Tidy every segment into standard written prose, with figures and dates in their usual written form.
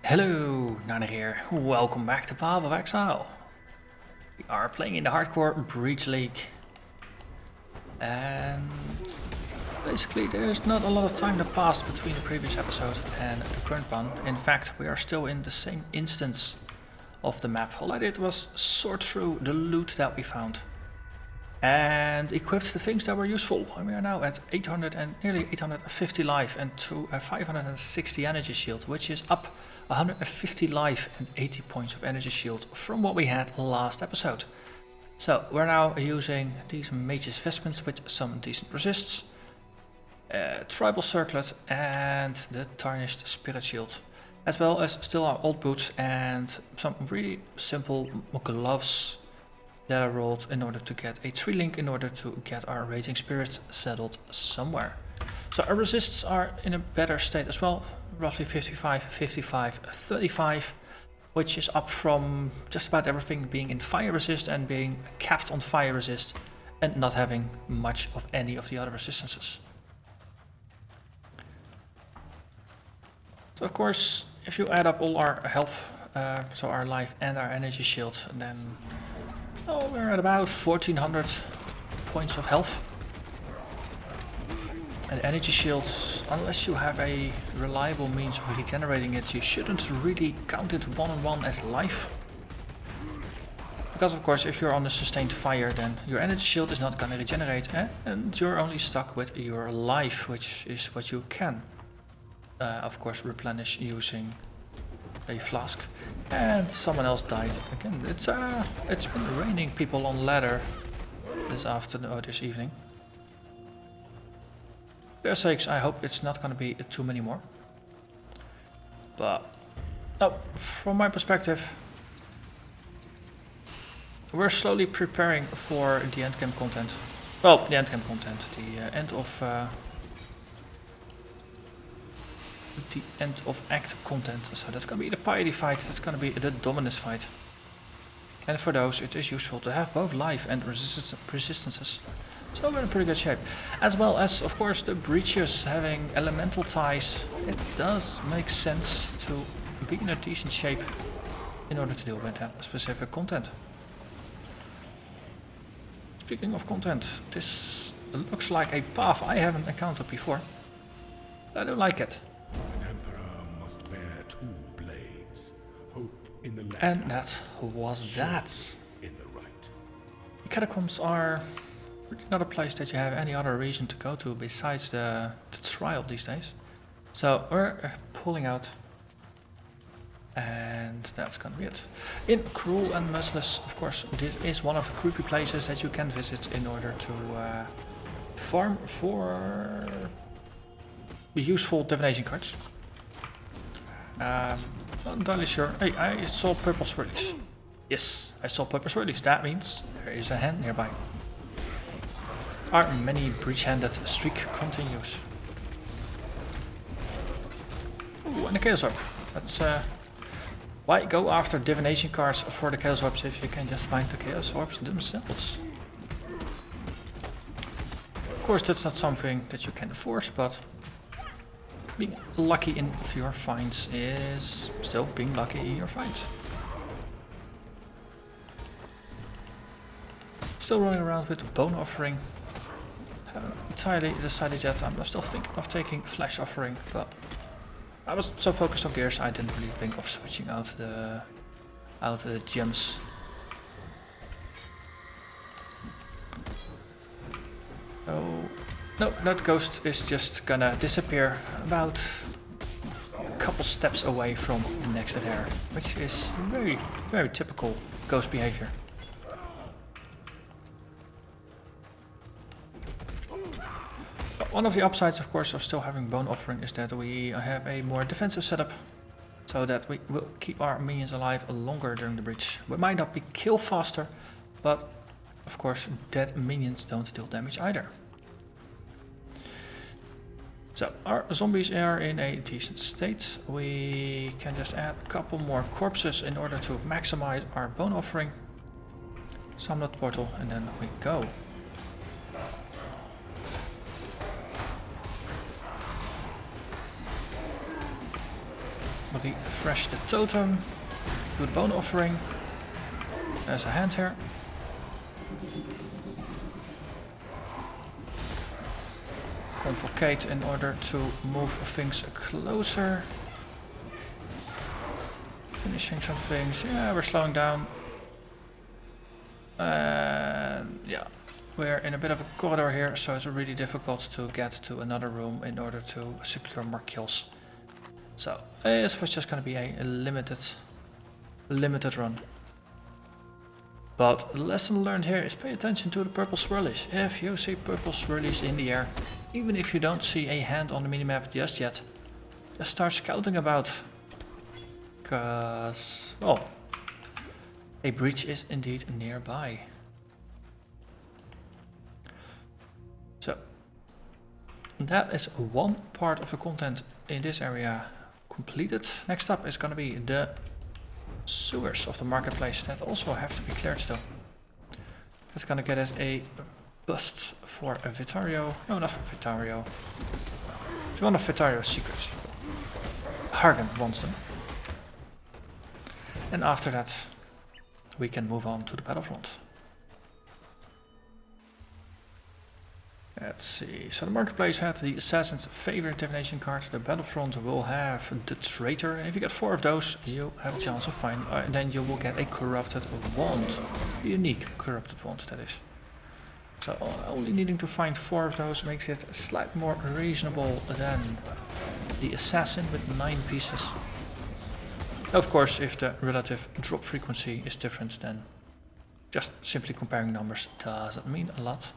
Hello, Narnach here. Welcome back to Path of Exile. We are playing in the Hardcore Breach League. And basically there's not a lot of time that passed between the previous episode and the current one. In fact, we are still in the same instance of the map. All I did was sort through the loot that we found. And equipped the things that were useful. And we are now at 800 and nearly 850 life and to a 560 energy shield, which is up 150 life and 80 points of energy shield from what we had last episode. So we're now using these mage's vestments with some decent resists, tribal circlet and the tarnished spirit shield, as well as still our old boots and some really simple gloves that are rolled in order to get a 3-link in order to get our raging spirits settled somewhere. So our resists are in a better state as well, roughly 55, 55, 35, which is up from just about everything being in fire resist and being capped on fire resist and not having much of any of the other resistances. So of course, if you add up all our health, so our life and our energy shield, then we're at about 1400 points of health. And energy shields, unless you have a reliable means of regenerating it, you shouldn't really count it one-on-one as life. Because of course, if you're on a sustained fire, then your energy shield is not gonna regenerate, and you're only stuck with your life, which is what you can, of course, replenish using a flask. And someone else died again. It's been raining people on ladder this afternoon or this evening. For their sakes, I hope it's not going to be too many more. But from my perspective, we're slowly preparing for the endgame content. Well, the endgame content, the end of act content. So that's going to be the piety fight, that's going to be the dominance fight. And for those it is useful to have both life and resistances. So we're in pretty good shape. As well as of course the breaches having elemental ties. It does make sense to be in a decent shape in order to deal with that specific content. Speaking of content, this looks like a path I haven't encountered before. I don't like it. And that was that. The Catacombs are really not a place that you have any other reason to go to besides the trial these days. So we're pulling out, and that's gonna be it. In Cruel and Merciless, of course, this is one of the creepy places that you can visit in order to farm for useful divination cards. Not entirely sure. Hey, I saw purple swirlies. Yes, I saw purple swirlies. That means there is a hand nearby. Our many breach-handed streak continues. Ooh, and the Chaos Orb. That's why go after divination cards for the Chaos Orbs if you can just find the Chaos Orbs themselves. Of course, that's not something that you can force, but being lucky in your finds is still being lucky in your finds. Still running around with Bone Offering. Haven't entirely decided yet. I'm still thinking of taking Flesh Offering, but I was so focused on gears I didn't really think of switching out the gems. Oh. No, that ghost is just gonna disappear about a couple steps away from the next rare, which is very, very typical ghost behavior. But one of the upsides, of course, of still having Bone Offering is that we have a more defensive setup, so that we will keep our minions alive longer during the breach. We might not be killed faster, but of course dead minions don't deal damage either. So our zombies are in a decent state. We can just add a couple more corpses in order to maximize our Bone Offering. Summoned portal, and then we go. refresh the totem. Do the bone offering. There's a hand here. Convocate in order to move things closer. Finishing some things. Yeah, we're slowing down. And yeah, we're in a bit of a corridor here, so it's really difficult to get to another room in order to secure more kills. So this was just going to be a limited run. But the lesson learned here is pay attention to the purple swirlies. If you see purple swirlies in the air, even if you don't see a hand on the minimap just yet, just start scouting about. Because, well, a breach is indeed nearby. So, that is one part of the content in this area completed. Next up is going to be the sewers of the marketplace that also have to be cleared still. That's going to get us a bust for a Vitario. No, not for Vitario. It's one of Vitario's secrets. Hargan wants them. And after that, we can move on to the Battlefront. Let's see. So the marketplace had the Assassin's favorite divination card. The Battlefront will have the Traitor, and if you get 4 of those, you have a chance of finding. Then you will get a corrupted wand, a unique corrupted wand, that is. So only needing to find 4 of those makes it slightly more reasonable than the Assassin with 9 pieces. Of course, if the relative drop frequency is different, then just simply comparing numbers doesn't mean a lot.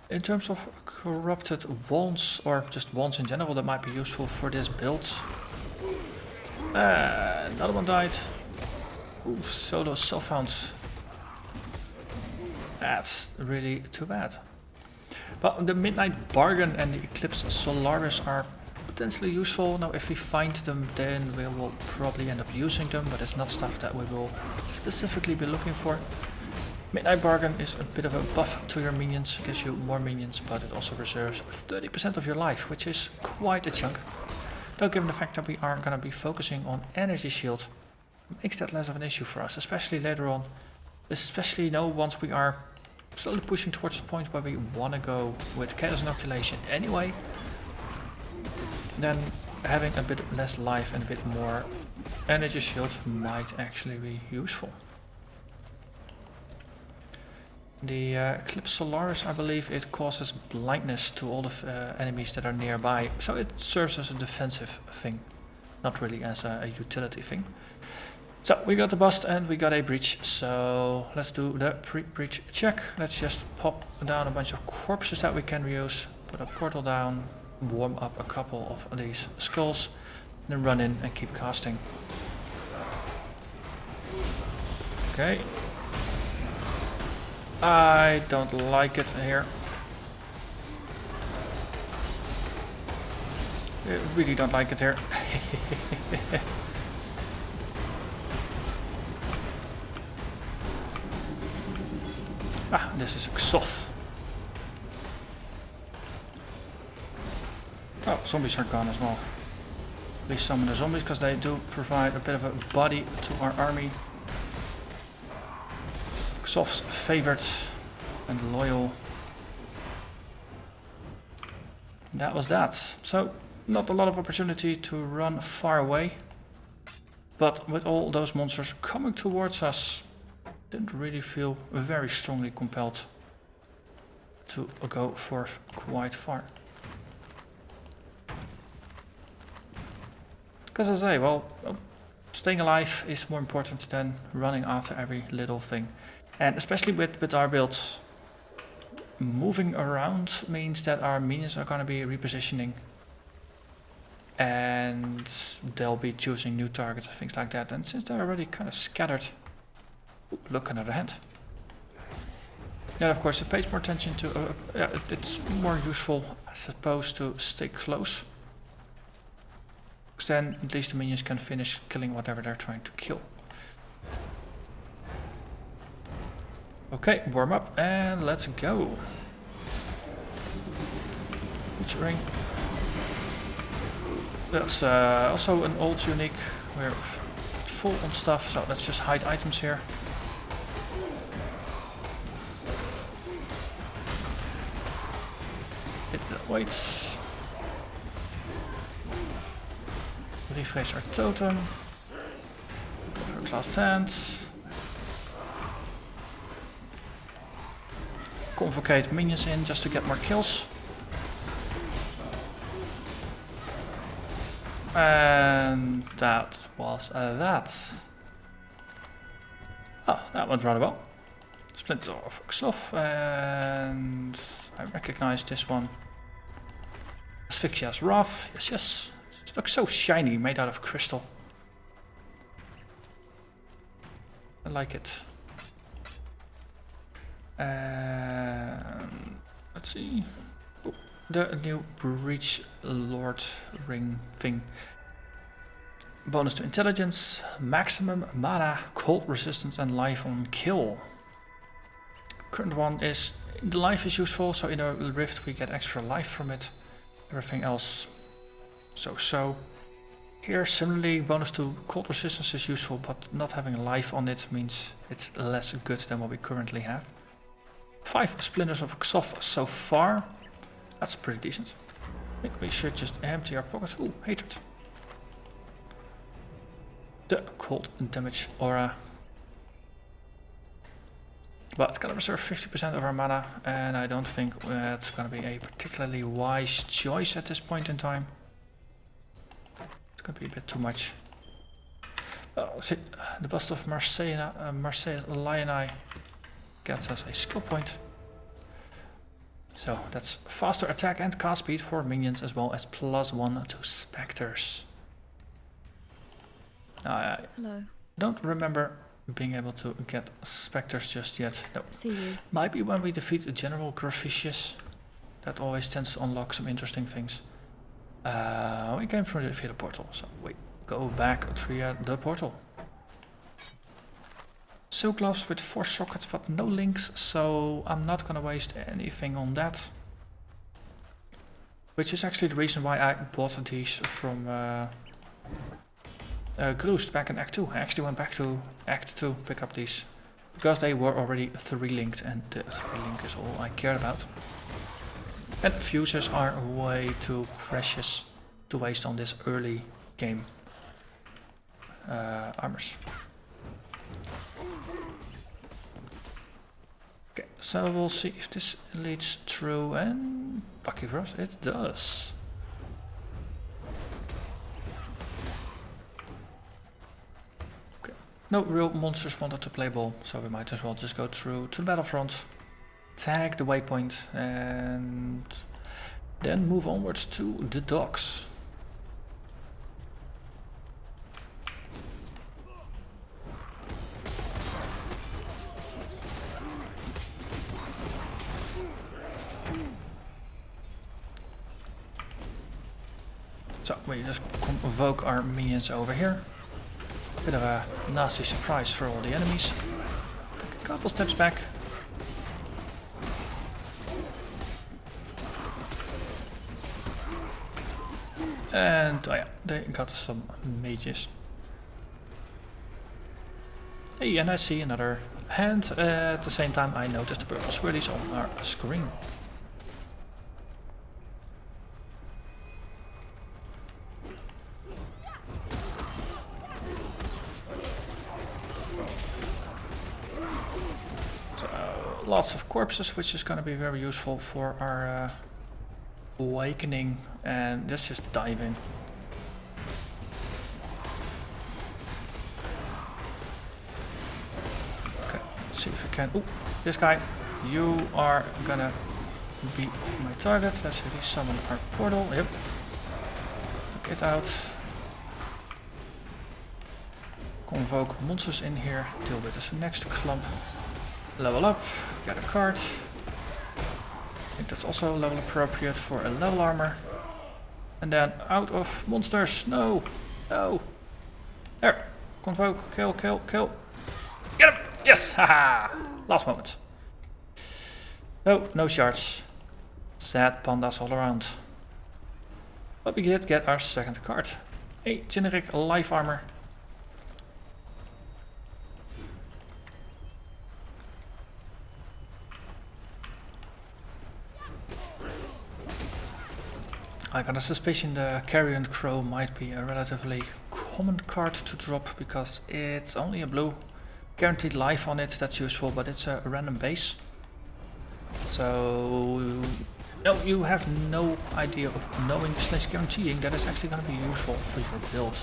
In terms of corrupted wands, or just wands in general that might be useful for this build. Another one died. Ooh, solo self-found. That's really too bad. But the Midnight Bargain and the Eclipse Solaris are potentially useful. Now if we find them, then we will probably end up using them, but it's not stuff that we will specifically be looking for. Midnight Bargain is a bit of a buff to your minions, gives you more minions, but it also reserves 30% of your life, which is quite a chunk. Though given the fact that we are going to be focusing on energy shield, makes that less of an issue for us, especially later on. Especially now once we are slowly pushing towards the point where we want to go with chaos inoculation anyway, then having a bit less life and a bit more energy shield might actually be useful. The Eclipse Solaris, I believe it causes blindness to all the enemies that are nearby, so it serves as a defensive thing, not really as a utility thing. So we got the bust and we got a breach, so let's do the pre-breach check. Let's just pop down a bunch of corpses that we can reuse, put a portal down, warm up a couple of these skulls, and then run in and keep casting. Okay. I don't like it here. I really don't like it here. This is Xoth. Oh, zombies are gone as well. At least some of the zombies, because they do provide a bit of a body to our army. Xoth's favored and loyal. That was that. So, not a lot of opportunity to run far away. But with all those monsters coming towards us, didn't really feel very strongly compelled to go for quite far. Because as I say, well, staying alive is more important than running after every little thing. And especially with our builds, moving around means that our minions are going to be repositioning. And they'll be choosing new targets and things like that. And since they're already kind of scattered, look, another hand. Yeah, of course, it pays more attention to, it's more useful, I suppose, to stay close. Because then at least the minions can finish killing whatever they're trying to kill. Okay, warm up and let's go. Witch ring. That's also an old unique. We're full on stuff, so let's just hide items here. Hit the weights. Refresh our totem. Our clasped hands. Convocate minions in just to get more kills. And that was that. Oh, that went rather well. Splinter of Xof, and I recognize this one. Asphyxia's Wrath, yes, yes. It looks so shiny, made out of crystal. I like it. And let's see. Oh, the new Breach Lord ring thing. Bonus to intelligence, maximum mana, cold resistance, and life on kill. Current one is the life is useful, so in a rift we get extra life from it. Everything else, so. Here, similarly, bonus to cold resistance is useful, but not having life on it means it's less good than what we currently have. 5 splinters of Xof so far. That's pretty decent. I think we should just empty our pockets. Ooh, hatred. The cold damage aura. But it's gonna reserve 50% of our mana, and I don't think that's gonna be a particularly wise choice at this point in time. It's gonna be a bit too much. See, the bust of Marseille Lioni gets us a skill point. So that's faster attack and cast speed for minions, as well as +1 to Spectres. Now, I don't remember being able to get Spectres just yet. No. See you. Might be when we defeat General Graficius. That always tends to unlock some interesting things. We came through via the portal, so we go back through the portal. Silk gloves with 4 sockets but no links, so I'm not gonna waste anything on that. Which is actually the reason why I bought these from Groost back in Act 2. I actually went back to Act 2 to pick up these, because they were already 3 linked, and the 3 link is all I cared about. And fuses are way too precious to waste on this early game armors. Okay, so we'll see if this leads through, and lucky for us, it does. Okay, no real monsters wanted to play ball, so we might as well just go through to the Battlefront, tag the waypoint, and then move onwards to the docks. So we just convoke our minions over here. Bit of a nasty surprise for all the enemies. Take a couple steps back. And oh yeah, they got some mages. Hey, and I see another hand. At the same time I noticed the purple swirlies on our screen. Lots of corpses, which is going to be very useful for our awakening, and let's just dive in. Okay, let's see if we can. Ooh, this guy, you are gonna be my target. Let's resummon our portal. Yep. Get out. Convoke monsters in here. Deal with this next clump. Level up, get a card. I think that's also level appropriate for a level armor. And then out of monsters. No, no. There, convoke, kill, kill, kill. Get him! Yes, haha! Last moment. No, no shards. Sad pandas all around. But we did get our second card. A generic life armor. I got a suspicion the Carrion Crow might be a relatively common card to drop because it's only a blue. Guaranteed life on it, that's useful, but it's a random base. So no, you have no idea of knowing / guaranteeing that it's actually going to be useful for your build.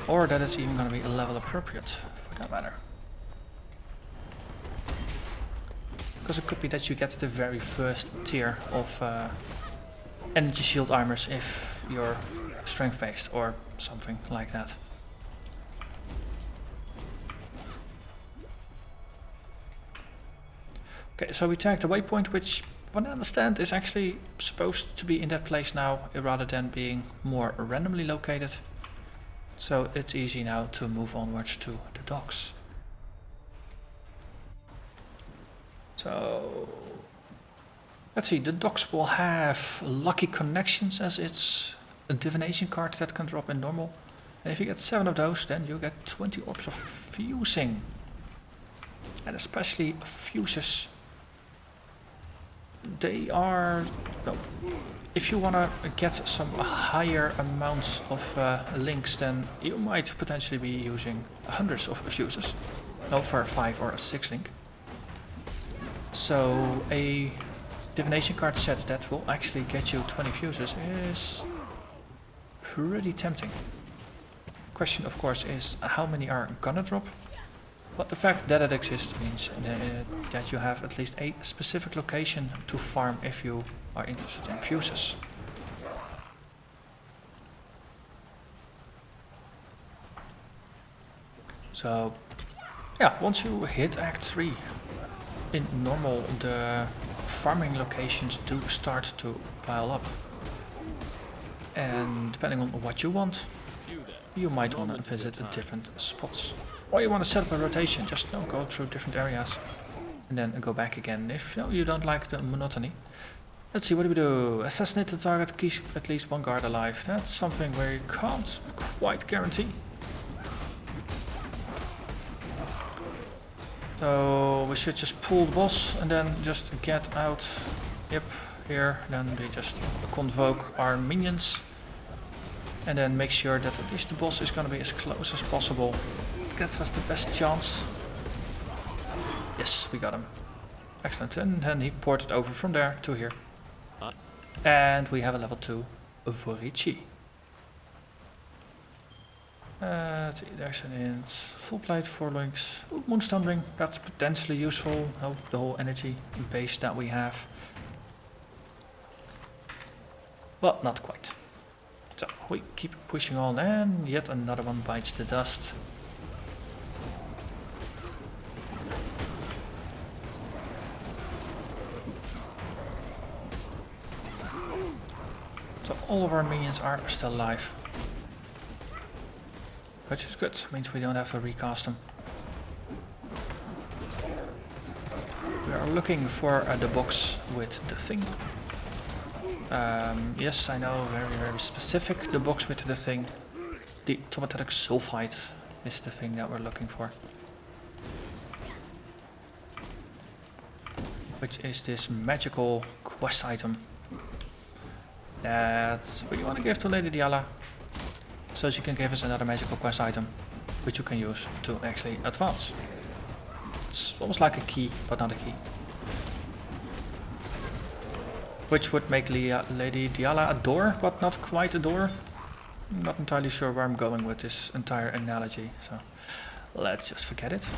Or that it's even going to be level appropriate, for that matter. Because it could be that you get the very first tier of energy shield armors if you're strength based or something like that. Okay, so we tagged the waypoint, which, what I understand, is actually supposed to be in that place now, rather than being more randomly located. So it's easy now to move onwards to the docks. So let's see, the docks will have lucky connections as it's a divination card that can drop in normal. And if you get 7 of those, then you get 20 orbs of fusing. And especially fuses. They are, no, if you want to get some higher amounts of links, then you might potentially be using hundreds of fuses. No, for a 5 or a 6 link. So a divination card set that will actually get you 20 fuses is pretty tempting. Question, of course, is how many are gonna drop? But the fact that it exists means that you have at least a specific location to farm if you are interested in fuses. So yeah, once you hit Act 3, in normal the farming locations do start to pile up. And depending on what you want, you might want to visit different spots. Or you want to set up a rotation, just go through different areas and then go back again if you don't like the monotony. Let's see, what do we do? Assassinate the target, keep at least 1 guard alive. That's something where you can't quite guarantee. So we should just pull the boss and then just get out. Yep, here. Then we just convoke our minions. And then make sure that at least the boss is going to be as close as possible. It gets us the best chance. Yes, we got him. Excellent. And then he ported over from there to here. And we have a level 2 Vorici. Let's see, there's an int. Full plate, 4 links. Ooh, Moonstone Ring, that's potentially useful. Oh, the whole energy base that we have. But not quite. So we keep pushing on and yet another one bites the dust. So all of our minions are still alive. Which is good, means we don't have to recast them. We are looking for the box with the thing. Yes, I know, very specific, the box with the thing. The tomatic sulfite is the thing that we're looking for. Which is this magical quest item. That's what you want to give to Lady Diala. So she can give us another magical quest item, which you can use to actually advance. It's almost like a key, but not a key. Which would make Lady Diala a door, but not quite a door. I'm not entirely sure where I'm going with this entire analogy, so let's just forget it.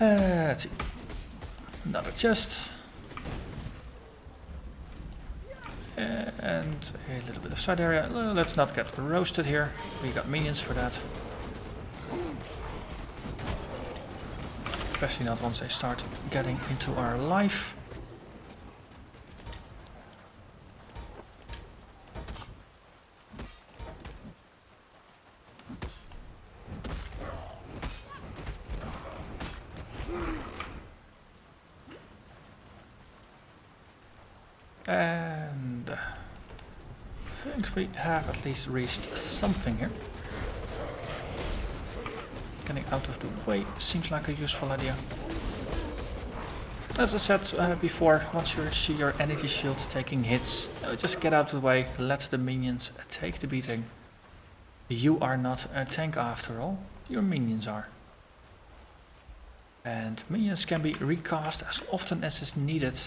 Let's see. Another chest. And a little bit of side area. Let's not get roasted here. We got minions for that. Especially not once they start getting into our life. And I think we have at least reached something here. Getting out of the way seems like a useful idea. As I said before, once you see your energy shield taking hits, just get out of the way, let the minions take the beating. You are not a tank after all, your minions are. And minions can be recast as often as is needed.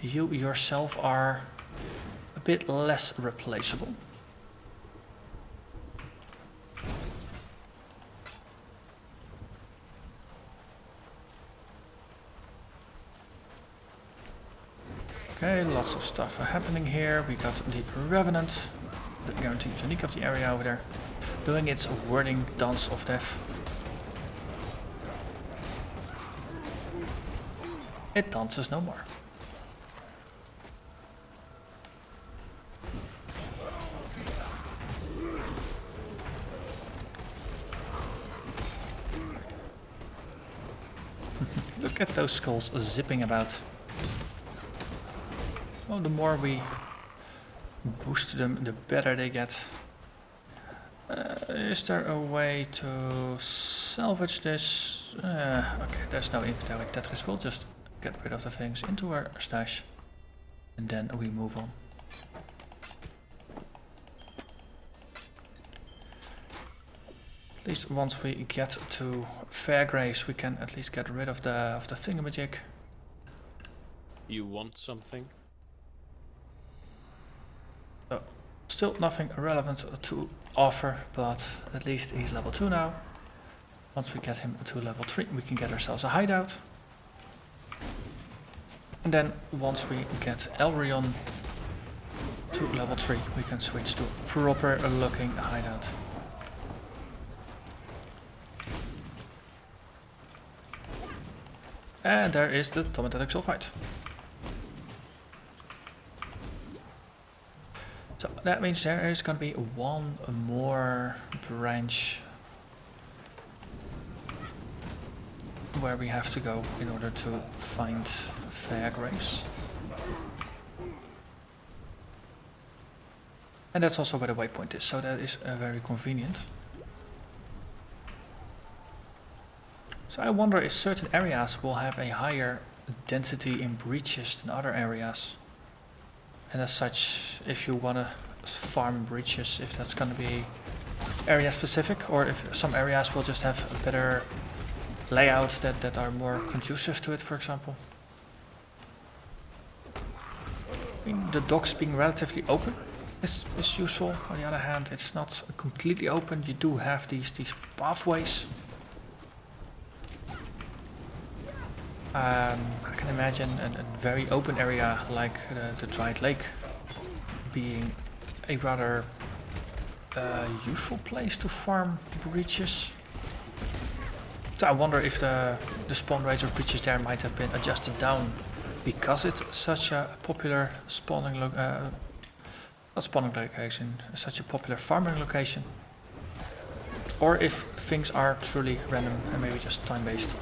You yourself are a bit less replaceable. Okay, lots of stuff happening here. We got the Revenant, the guaranteed unique of the area over there, doing its whirling dance of death. It dances no more. Look at those skulls zipping about. Well, the more we boost them, the better they get. Is there a way to salvage this? Okay, there's no inventory. Tetris will just get rid of the things into our stash. And then we move on. At least once we get to Fairgrace, we can at least get rid of the thingamajig. You want something? So, still nothing relevant to offer, but at least he's level 2 now. Once we get him to level 3, we can get ourselves a hideout. And then once we get Elrion to level 3, we can switch to proper looking hideout. And there is the Tomatetic Sulfite. So that means there is going to be one more branch where we have to go in order to find Fairgrace. And that's also where the waypoint is, so that is very convenient. So I wonder if certain areas will have a higher density in breaches than other areas. And as such, if you want to farm breaches, if that's going to be area specific, or if some areas will just have a better layouts that are more conducive to it, for example. I mean, the docks being relatively open is useful. On the other hand, it's not completely open. You do have these pathways. I can imagine a very open area like the dried lake being a rather useful place to farm breaches. So I wonder if the spawn rate of breaches there might have been adjusted down because it's such a popular spawning location, such a popular farming location, or if things are truly random and maybe just time-based.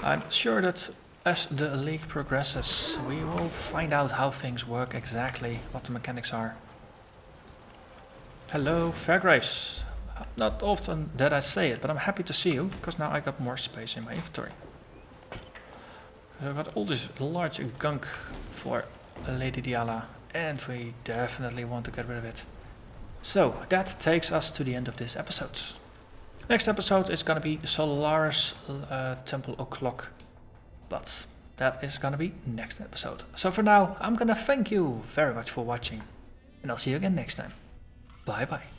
I'm sure that as the league progresses, we will find out how things work exactly, what the mechanics are. Hello, Fairgrace. Not often that I say it, but I'm happy to see you, because now I got more space in my inventory. So I've got all this large gunk for Lady Diala, and we definitely want to get rid of it. So, that takes us to the end of this episode. Next episode is gonna be Solaris Temple O'Clock, but that is gonna be next episode. So for now, I'm gonna thank you very much for watching, and I'll see you again next time. Bye bye.